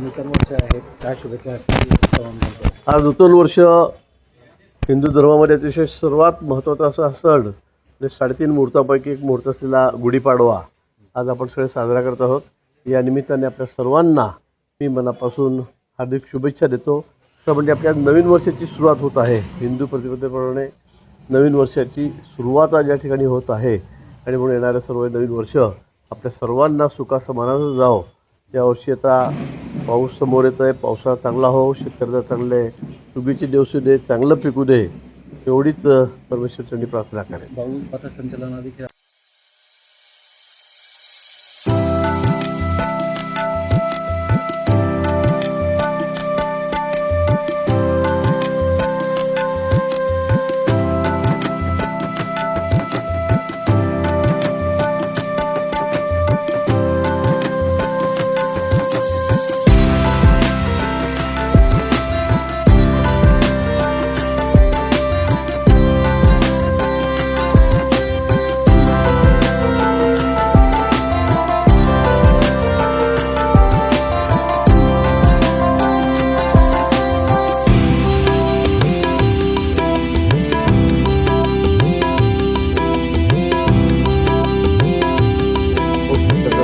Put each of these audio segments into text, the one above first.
नूतन वर्ष आहे, काय शुभेच्छा असतील आवाहन करतो. आज नूतन वर्ष हिंदू धर्मामध्ये अतिशय सर्वात महत्त्वाचा असा सण म्हणजे 3.5 मुहूर्तापैकी एक मुहूर्त असलेला गुढीपाडवा आज आपण सगळे साजरा करत आहोत. या निमित्ताने आपल्या सर्वांना मी मनापासून हार्दिक शुभेच्छा देतो. तर म्हणजे आपल्या नवीन वर्षाची सुरुवात होत आहे. हिंदू प्रतिपदेप्रमाणे नवीन वर्षाची सुरुवात आज या ठिकाणी होत आहे आणि म्हणून येणारं सर्व नवीन वर्ष आपल्या सर्वांना सुखासमानानं जावं. यावर्षी आता पाऊस समोर येत आहे. पावसाळा चांगला हो, शेतकऱ्याचा चांगले सुगीचे दिवस दे, चांगलं पिकू दे, एवढीच परमेश्वरचरणी प्रार्थना करेन. भाऊ पथसंचलनाधिकारी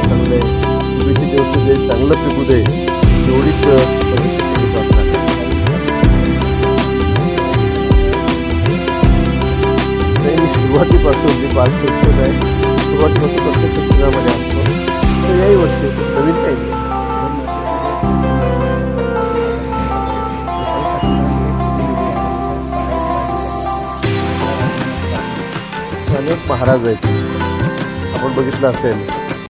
चांगले सुगीचे दिवस दे, चांगलं पिकू दे, एवढीच परमेश्वरचरणी प्रार्थना करेन. मी सुरुवातीपासून जी बालसंस्कृत आहे सुरुवातीपासून प्रत्येक सत्रामध्ये असतो. तर याही वर्षी नवीन काही नाही. अनेक महाराज आहेत. आपण बघितलं असेल